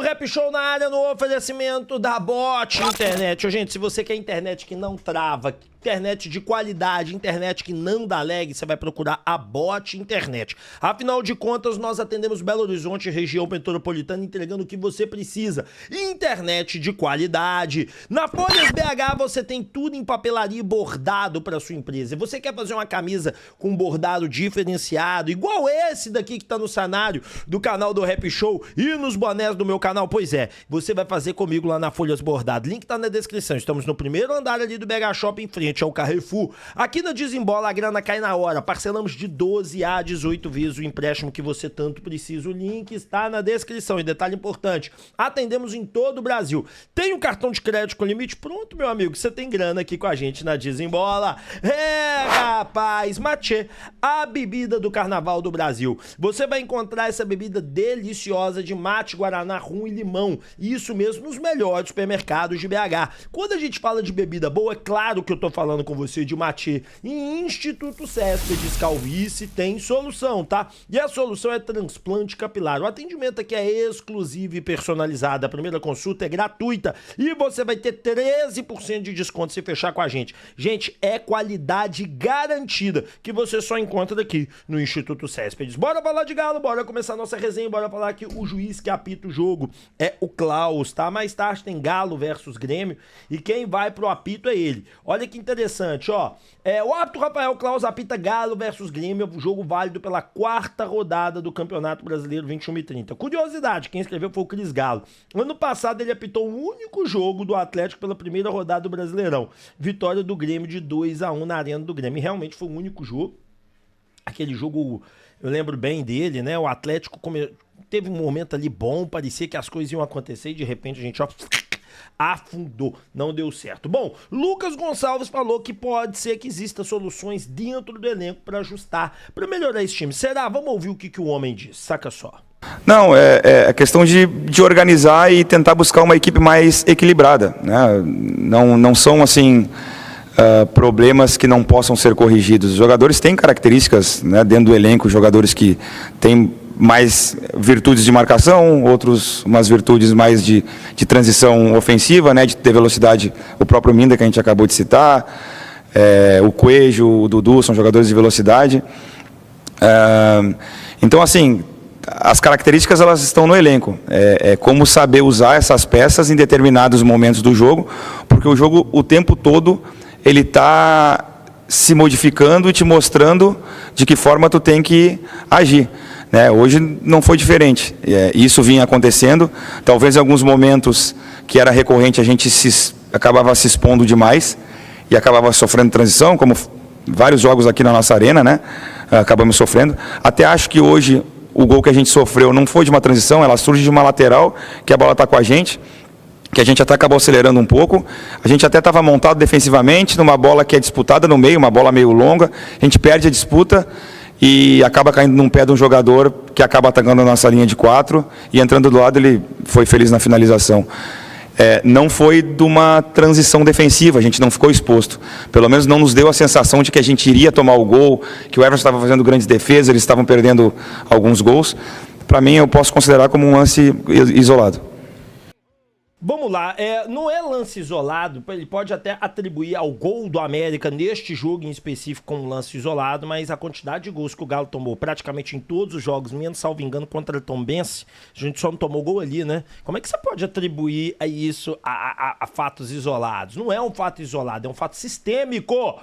Rap Show na área no oferecimento da Bot Internet. Ô, gente, se você quer internet que não trava, internet de qualidade, internet que não dá lag, você vai procurar a Bot Internet. Afinal de contas, nós atendemos Belo Horizonte, região metropolitana, entregando o que você precisa. Internet de qualidade. Na Folhas BH você tem tudo em papelaria e bordado para sua empresa. E você quer fazer uma camisa com bordado diferenciado, igual esse daqui que tá no cenário do canal do Rap Show e nos bonés do meu canal? Pois é, você vai fazer comigo lá na Folhas Bordado. Link tá na descrição. Estamos no primeiro andar ali do BH Shopping, em frente ao Carrefour. Aqui na Desembola a grana cai na hora. Parcelamos de 12 a 18 vezes o empréstimo que você tanto precisa. O link está na descrição. E detalhe importante, atendemos em todo o Brasil. Tem um cartão de crédito com limite? Pronto, meu amigo, você tem grana aqui com a gente na Desembola. É, rapaz, Matê, a bebida do carnaval do Brasil. Você vai encontrar essa bebida deliciosa de mate, guaraná, rum e limão. Isso mesmo, nos melhores supermercados de BH. Quando a gente fala de bebida boa, é claro que eu tô falando com você de Matê. E Instituto Céspedes Calvície tem solução, tá? E a solução é transplante capilar. O atendimento aqui é exclusivo e personalizado. A primeira consulta é gratuita e você vai ter 13% de desconto se fechar com a gente. Gente, é qualidade garantida que você só encontra aqui no Instituto Céspedes. Bora falar de Galo, bora começar a nossa resenha, bora falar que o juiz que apita o jogo é o Klaus, tá? Mais tarde tem Galo versus Grêmio e quem vai pro apito é ele. Olha que interessante, ó. O árbitro Rafael Klaus apita Galo versus Grêmio, jogo válido pela quarta rodada do Campeonato Brasileiro 21 e 30. Curiosidade, quem escreveu foi o Cris Galo. Ano passado ele apitou o único jogo do Atlético pela primeira rodada do Brasileirão. Vitória do Grêmio de 2-1 na Arena do Grêmio. E realmente foi o único jogo. Aquele jogo, eu lembro bem dele, né? O Atlético teve um momento ali bom, parecia que as coisas iam acontecer e de repente a gente, ó, afundou, não deu certo. Bom, Lucas Gonçalves falou que pode ser que exista soluções dentro do elenco para ajustar, para melhorar esse time. Será? Vamos ouvir o que o homem diz, saca só. Não, é questão de organizar e tentar buscar uma equipe mais equilibrada, né? Não são assim problemas que não possam ser corrigidos. Os jogadores têm características, né, dentro do elenco, jogadores que têm mais virtudes de marcação, outros umas virtudes mais de transição ofensiva, né, de ter velocidade. O próprio Minda, que a gente acabou de citar, o Coelho, o Dudu, são jogadores de velocidade. Então, assim, as características elas estão no elenco. É como saber usar essas peças em determinados momentos do jogo, porque o jogo o tempo todo ele está se modificando e te mostrando de que forma tu tem que agir. Né? Hoje não foi diferente. Isso vinha acontecendo. Talvez em alguns momentos que era recorrente a gente acabava se expondo demais e acabava sofrendo transição, como vários jogos aqui na nossa arena, né? Acabamos sofrendo. Até acho que hoje o gol que a gente sofreu não foi de uma transição, ela surge de uma lateral, que a bola está com a gente, que a gente até acabou acelerando um pouco. A gente até estava montado defensivamente numa bola que é disputada no meio, uma bola meio longa. A gente perde a disputa e acaba caindo num pé de um jogador que acaba atacando a nossa linha de 4 e entrando do lado ele foi feliz na finalização. Não foi de uma transição defensiva, a gente não ficou exposto. Pelo menos não nos deu a sensação de que a gente iria tomar o gol, que o Everton estava fazendo grandes defesas, eles estavam perdendo alguns gols. Para mim, eu posso considerar como um lance isolado. Vamos lá, não é lance isolado, ele pode até atribuir ao gol do América neste jogo em específico como lance isolado, mas a quantidade de gols que o Galo tomou praticamente em todos os jogos, menos salvo engano contra o Tombense, a gente só não tomou gol ali, né? Como é que você pode atribuir a isso a fatos isolados? Não é um fato isolado, é um fato sistêmico.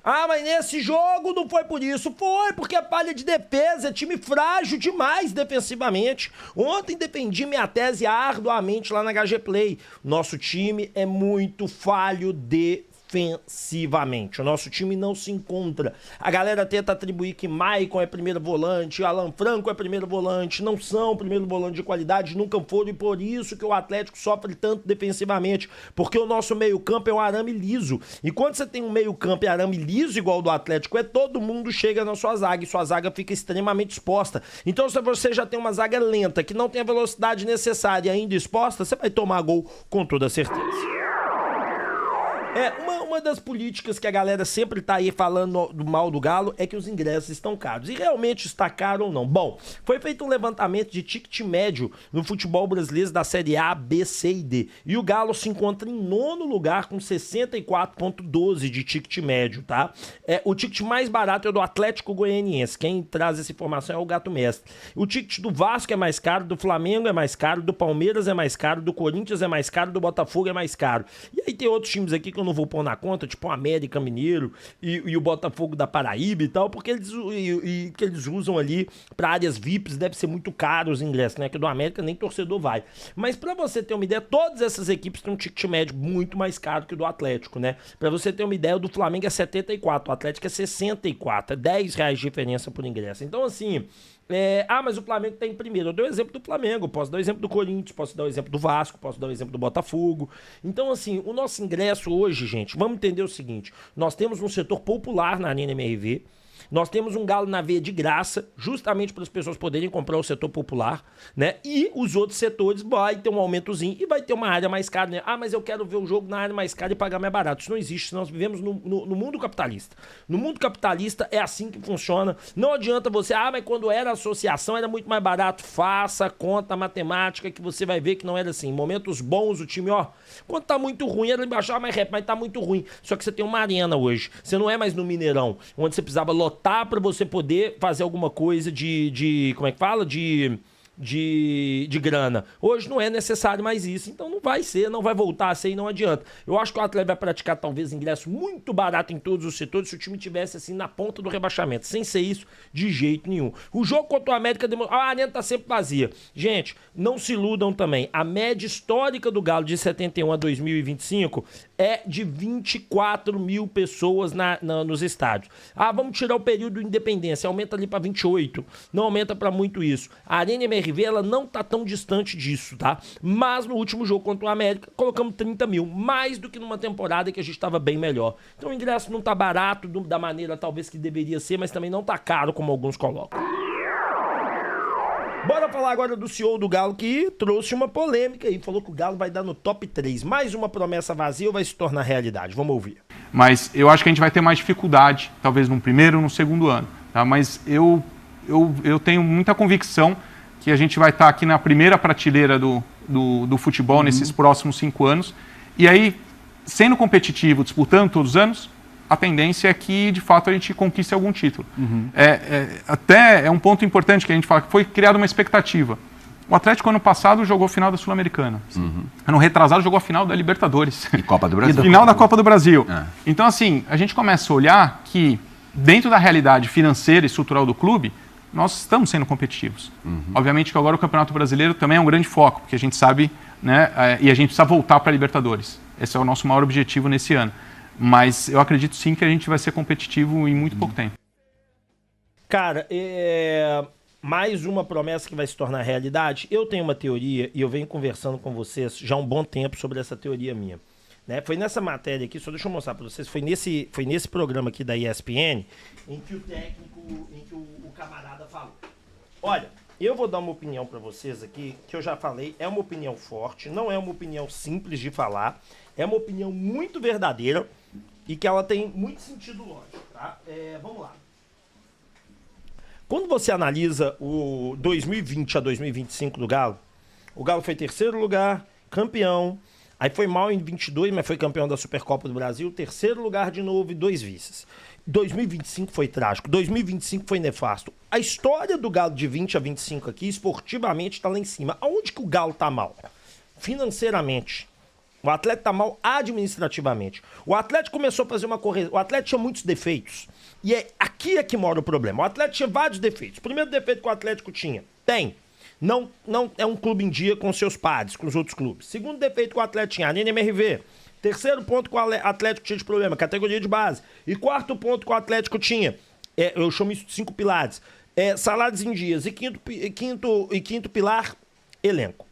Ah, mas nesse jogo não foi por isso. Foi porque é falha de defesa, é time frágil demais defensivamente. Ontem defendi minha tese arduamente lá na HG Play. Nosso time é muito falho defensivamente. O nosso time não se encontra. A galera tenta atribuir que Maicon é primeiro volante, Alan Franco é primeiro volante. Não são primeiro volante de qualidade, nunca foram, e por isso que o Atlético sofre tanto defensivamente, porque o nosso meio-campo é um arame liso. E quando você tem um meio-campo e arame liso igual o do Atlético, todo mundo chega na sua zaga e sua zaga fica extremamente exposta. Então, se você já tem uma zaga lenta, que não tem a velocidade necessária e ainda exposta, você vai tomar gol com toda certeza. Uma das políticas que a galera sempre tá aí falando do mal do Galo é que os ingressos estão caros. E realmente está caro ou não? Bom, foi feito um levantamento de ticket médio no futebol brasileiro da Série A, B, C e D. E o Galo se encontra em 9º lugar com 64,12 de ticket médio, tá? O ticket mais barato é o do Atlético Goianiense. Quem traz essa informação é o Gato Mestre. O ticket do Vasco é mais caro, do Flamengo é mais caro, do Palmeiras é mais caro, do Corinthians é mais caro, do Botafogo é mais caro. E aí tem outros times aqui que eu não vou pôr na conta, tipo o América Mineiro e o Botafogo da Paraíba e tal, porque que eles usam ali para áreas VIPs, deve ser muito caro os ingressos, né? Que do América nem torcedor vai. Mas para você ter uma ideia, todas essas equipes têm um ticket médio muito mais caro que o do Atlético, né? Para você ter uma ideia, o do Flamengo é 74, o Atlético é 64, é R$10 de diferença por ingresso. Então, assim, mas o Flamengo tá em primeiro. Eu dei o exemplo do Flamengo, posso dar o exemplo do Corinthians, posso dar o exemplo do Vasco, posso dar o exemplo do Botafogo. Então, assim, o nosso ingresso hoje, gente, vamos entender o seguinte: nós temos um setor popular na Arena MRV. Nós temos um Galo na veia de graça, justamente para as pessoas poderem comprar o setor popular, né? E os outros setores vai ter um aumentozinho e vai ter uma área mais cara, né? Mas eu quero ver o jogo na área mais cara e pagar mais barato. Isso não existe, nós vivemos no mundo capitalista. No mundo capitalista é assim que funciona. Não adianta você, mas quando era associação era muito mais barato. Faça a conta matemática que você vai ver que não era assim. Em momentos bons o time, quando tá muito ruim, era embaixo, mas tá muito ruim. Só que você tem uma arena hoje. Você não é mais no Mineirão, onde você precisava lotar para você poder fazer alguma coisa como é que fala? De grana. Hoje não é necessário mais isso, então não vai voltar a ser e não adianta. Eu acho que o Atlético vai praticar talvez ingresso muito barato em todos os setores se o time tivesse assim na ponta do rebaixamento. Sem ser isso, de jeito nenhum. O jogo contra o América, a arena tá sempre vazia. Gente, não se iludam também. A média histórica do Galo de 71 a 2025 é de 24 mil pessoas nos estádios. Vamos tirar o período de independência, aumenta ali para 28. Não aumenta para muito isso. A Arena MRV, ela não tá tão distante disso, tá? Mas no último jogo contra o América, colocamos 30 mil, mais do que numa temporada que a gente tava bem melhor. Então o ingresso não tá barato da maneira talvez que deveria ser, mas também não tá caro como alguns colocam. Bora falar agora do CEO do Galo, que trouxe uma polêmica e falou que o Galo vai dar no top 3. Mais uma promessa vazia ou vai se tornar realidade? Vamos ouvir. Mas eu acho que a gente vai ter mais dificuldade, talvez no primeiro ou no segundo ano. Tá? Mas eu tenho muita convicção que a gente vai estar aqui na primeira prateleira do futebol nesses próximos 5 anos. E aí, sendo competitivo, disputando todos os anos, a tendência é que, de fato, a gente conquiste algum título. Até é um ponto importante que a gente fala, que foi criada uma expectativa. O Atlético, ano passado, jogou a final da Sul-Americana. Ano retrasado, jogou a final da Libertadores. E Copa do Brasil. E final da Copa do Brasil. Então, assim, a gente começa a olhar que, dentro da realidade financeira e estrutural do clube, nós estamos sendo competitivos. Obviamente que agora o Campeonato Brasileiro também é um grande foco, porque a gente sabe, né, e a gente precisa voltar para a Libertadores. Esse é o nosso maior objetivo nesse ano. Mas eu acredito sim que a gente vai ser competitivo em muito pouco tempo. Cara, mais uma promessa que vai se tornar realidade. Eu tenho uma teoria e eu venho conversando com vocês já há um bom tempo sobre essa teoria minha. Né? Foi nessa matéria aqui, só deixa eu mostrar para vocês, foi nesse programa aqui da ESPN em que o camarada falou. Olha, eu vou dar uma opinião para vocês aqui, que eu já falei, é uma opinião forte, não é uma opinião simples de falar, é uma opinião muito verdadeira e que ela tem muito sentido lógico, tá? Vamos lá. Quando você analisa o 2020 a 2025 do Galo, o Galo foi 3º lugar, campeão, aí foi mal em 22, mas foi campeão da Supercopa do Brasil, 3º lugar de novo e 2 vices. 2025 foi trágico, 2025 foi nefasto. A história do Galo de 20 a 25 aqui, esportivamente, tá lá em cima. Aonde que o Galo tá mal? Financeiramente. O Atlético tá mal administrativamente. O Atlético começou a fazer uma correção. O Atlético tinha muitos defeitos. E aqui é que mora o problema. O Atlético tinha vários defeitos. O primeiro defeito que o Atlético tinha, não é um clube em dia com seus pares, com os outros clubes. Segundo defeito que o Atlético tinha, a NMRV. Terceiro ponto que o Atlético tinha de problema, categoria de base. E quarto ponto que o Atlético tinha, eu chamo isso de 5 pilares, salários em dias. E quinto pilar, elenco.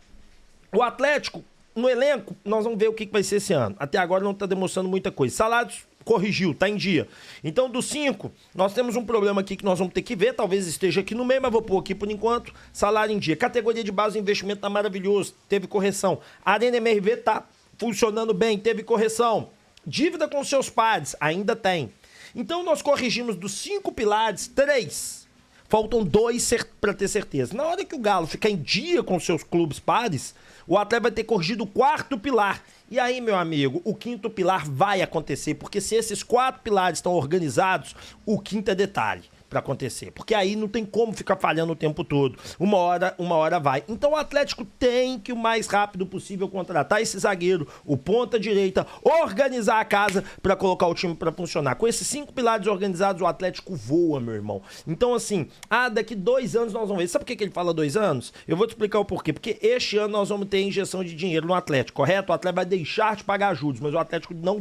O Atlético, no elenco, nós vamos ver o que vai ser esse ano. Até agora não está demonstrando muita coisa. Salários, corrigiu, tá em dia. Então, dos 5, nós temos um problema aqui que nós vamos ter que ver, talvez esteja aqui no meio, mas vou pôr aqui por enquanto. Salário em dia. Categoria de base, o investimento tá maravilhoso, teve correção. A Arena MRV tá funcionando bem, teve correção. Dívida com seus pares, ainda tem. Então nós corrigimos dos 5 pilares, 3. Faltam 2 para ter certeza. Na hora que o Galo ficar em dia com seus clubes pares, o atleta vai ter corrigido o 4º pilar. E aí, meu amigo, o 5º pilar vai acontecer, porque se esses 4 pilares estão organizados, o 5º é detalhe para acontecer, porque aí não tem como ficar falhando o tempo todo. Uma hora vai. Então o Atlético tem que o mais rápido possível contratar esse zagueiro, o ponta direita, organizar a casa para colocar o time para funcionar. Com esses 5 pilares organizados, o Atlético voa, meu irmão. Então assim, daqui 2 anos nós vamos ver. Sabe por que ele fala 2 anos? Eu vou te explicar o porquê. Porque este ano nós vamos ter injeção de dinheiro no Atlético, correto? O Atlético vai deixar de pagar juros, mas o Atlético não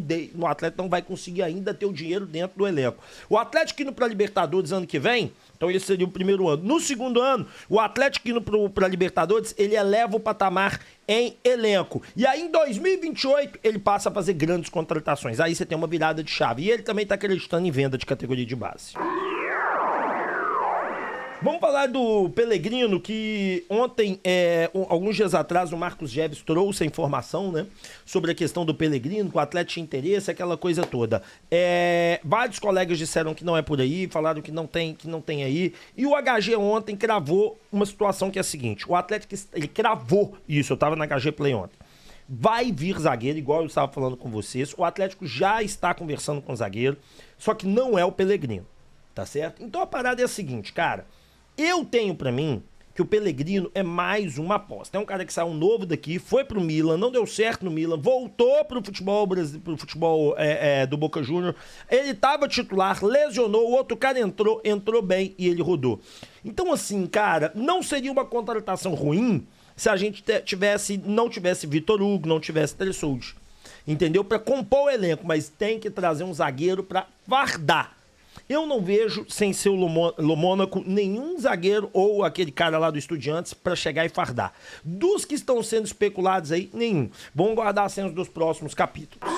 vai conseguir ainda ter o dinheiro dentro do elenco. O Atlético indo para Libertadores ano que vem, então esse seria o primeiro ano. No segundo ano, o Atlético indo para Libertadores, ele eleva o patamar em elenco. E aí em 2028 ele passa a fazer grandes contratações. Aí você tem uma virada de chave. E ele também está acreditando em venda de categoria de base. Vamos falar do Pellegrino, que ontem, alguns dias atrás, o Marcos Geves trouxe a informação, né, sobre a questão do Pellegrino, que o Atlético tinha interesse, aquela coisa toda. Vários colegas disseram que não é por aí, falaram que não tem aí, e o HG ontem cravou uma situação que é a seguinte: o Atlético, ele cravou isso, eu tava na HG Play ontem. Vai vir zagueiro, igual eu estava falando com vocês, o Atlético já está conversando com o zagueiro, só que não é o Pellegrino, tá certo? Então a parada é a seguinte, cara. Eu tenho pra mim que o Pellegrino é mais uma aposta. É um cara que saiu novo daqui, foi pro Milan, não deu certo no Milan, voltou pro futebol do Boca Júnior. Ele tava titular, lesionou, o outro cara entrou bem e ele rodou. Então assim, cara, não seria uma contratação ruim se a gente não tivesse Vitor Hugo, não tivesse Tressoldi. Entendeu? Pra compor o elenco, mas tem que trazer um zagueiro pra fardar. Eu não vejo, sem ser o Lomônaco, nenhum zagueiro ou aquele cara lá do Estudiantes pra chegar e fardar. Dos que estão sendo especulados aí, nenhum. Vamos guardar as cenas dos próximos capítulos.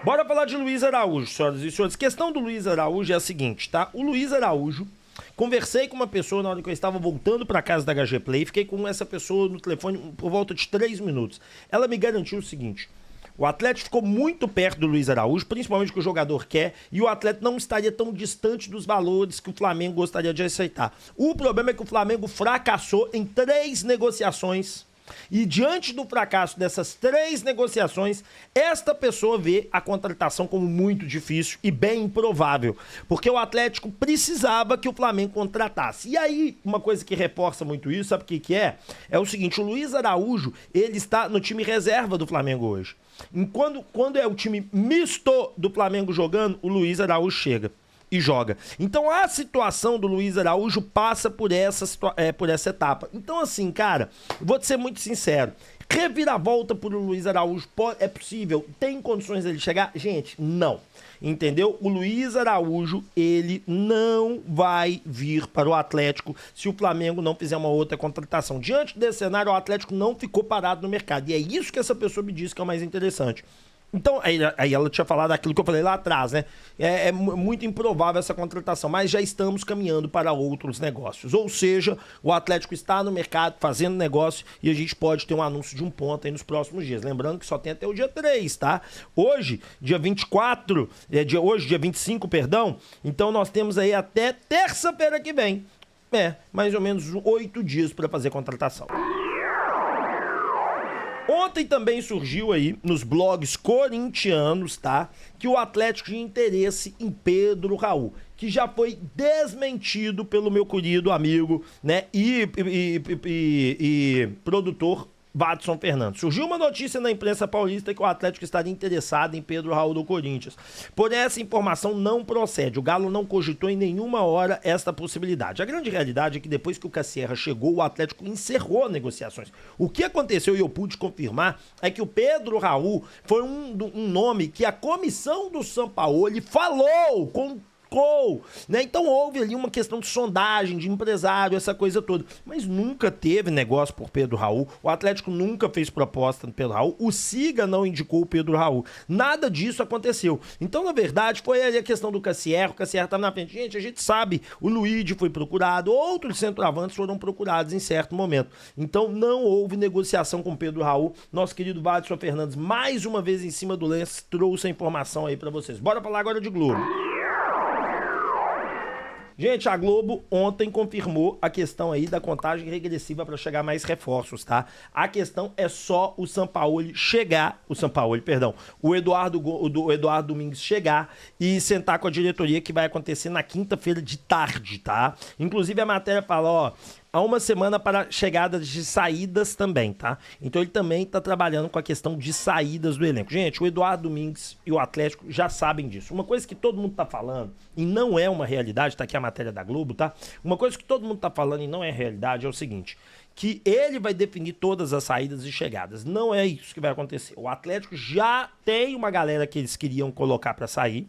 Bora falar de Luiz Araújo, senhoras e senhores. A questão do Luiz Araújo é a seguinte, tá? O Luiz Araújo, conversei com uma pessoa na hora que eu estava voltando pra casa da HG Play, fiquei com essa pessoa no telefone por volta de 3 minutos. Ela me garantiu o seguinte: o Atlético ficou muito perto do Luiz Araújo, principalmente o que o jogador quer, e o Atlético não estaria tão distante dos valores que o Flamengo gostaria de aceitar. O problema é que o Flamengo fracassou em 3 negociações, e diante do fracasso dessas 3 negociações, esta pessoa vê a contratação como muito difícil e bem improvável, porque o Atlético precisava que o Flamengo contratasse. E aí, uma coisa que reforça muito isso, sabe o que é? É o seguinte: o Luiz Araújo, ele está no time reserva do Flamengo hoje. E quando é o time misto do Flamengo jogando, o Luiz Araújo chega e joga. Então a situação do Luiz Araújo passa por essa etapa. Então assim, cara, vou te ser muito sincero, reviravolta por Luiz Araújo é possível? Tem condições dele chegar? Gente, não. Entendeu? O Luiz Araújo, ele não vai vir para o Atlético se o Flamengo não fizer uma outra contratação. Diante desse cenário, o Atlético não ficou parado no mercado. E é isso que essa pessoa me disse que é o mais interessante. Então, aí ela tinha falado aquilo que eu falei lá atrás, né? É muito improvável essa contratação, mas já estamos caminhando para outros negócios. Ou seja, o Atlético está no mercado fazendo negócio e a gente pode ter um anúncio de um ponto aí nos próximos dias. Lembrando que só tem até o dia 3, tá? Hoje, dia 24, hoje, dia 25, perdão. Então nós temos aí até terça-feira que vem. Mais ou menos 8 dias para fazer contratação. Ontem também surgiu aí nos blogs corintianos, tá? Que o Atlético tinha interesse em Pedro Raul, que já foi desmentido pelo meu querido amigo, né? E produtor Watson Fernandes. Surgiu uma notícia na imprensa paulista que o Atlético estaria interessado em Pedro Raul do Corinthians. Porém, essa informação não procede. O Galo não cogitou em nenhuma hora esta possibilidade. A grande realidade é que depois que o Cassierra chegou, o Atlético encerrou negociações. O que aconteceu, e eu pude confirmar, é que o Pedro Raul foi um nome que a comissão do Sampaoli falou com ficou, né? Então houve ali uma questão de sondagem, de empresário, essa coisa toda. Mas nunca teve negócio por Pedro Raul, o Atlético nunca fez proposta no Pedro Raul, o Siga não indicou o Pedro Raul. Nada disso aconteceu. Então, na verdade, foi ali a questão do Cassier, o Cassier estava na frente. Gente, a gente sabe, o Luigi foi procurado, outros centroavantes foram procurados em certo momento. Então, não houve negociação com o Pedro Raul. Nosso querido Vadson Fernandes, mais uma vez em cima do lance, trouxe a informação aí pra vocês. Bora falar agora de Globo. Gente, a Globo ontem confirmou a questão aí da contagem regressiva para chegar mais reforços, tá? A questão é só o Sampaoli chegar, o Eduardo Domingues chegar e sentar com a diretoria, que vai acontecer na quinta-feira de tarde, tá? Inclusive a matéria fala, ó, há uma semana para chegada de saídas também, tá? Então ele também tá trabalhando com a questão de saídas do elenco. Gente, o Eduardo Domingues e o Atlético já sabem disso. Uma coisa que todo mundo tá falando, e não é uma realidade, tá aqui a matéria da Globo, tá? Uma coisa que todo mundo tá falando e não é realidade é o seguinte, que ele vai definir todas as saídas e chegadas. Não é isso que vai acontecer. O Atlético já tem uma galera que eles queriam colocar para sair,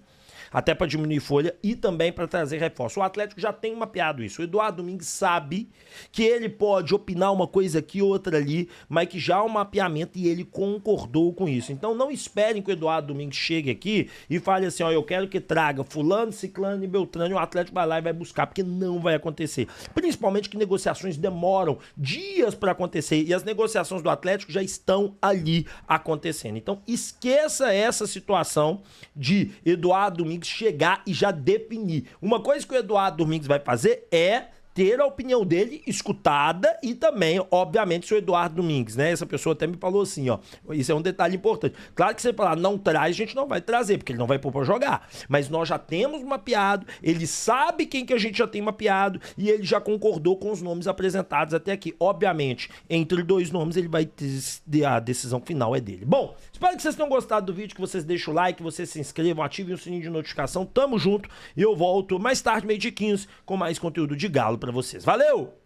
até para diminuir folha e também para trazer reforço. O Atlético já tem mapeado isso. O Eduardo Domingues sabe que ele pode opinar uma coisa aqui, outra ali, mas que já há um mapeamento e ele concordou com isso. Então não esperem que o Eduardo Domingues chegue aqui e fale assim, ó, eu quero que traga fulano, ciclano e beltrano, e o Atlético vai lá e vai buscar, porque não vai acontecer. Principalmente que negociações demoram dias para acontecer e as negociações do Atlético já estão ali acontecendo. Então esqueça essa situação de Eduardo Domingues chegar e já definir. Uma coisa que o Eduardo Domingues vai fazer é ter a opinião dele escutada e também, obviamente, se o Eduardo Domingues, né? Essa pessoa até me falou assim, ó, isso é um detalhe importante. Claro que você falar não traz, a gente não vai trazer, porque ele não vai pôr pra jogar. Mas nós já temos mapeado, ele sabe quem que a gente já tem mapeado e ele já concordou com os nomes apresentados até aqui. Obviamente, entre dois nomes ele vai ter a decisão final é dele. Bom, espero que vocês tenham gostado do vídeo, que vocês deixem o like, que vocês se inscrevam, ativem o sininho de notificação. Tamo junto e eu volto mais tarde, 12h15, com mais conteúdo de Galo pra vocês. Valeu!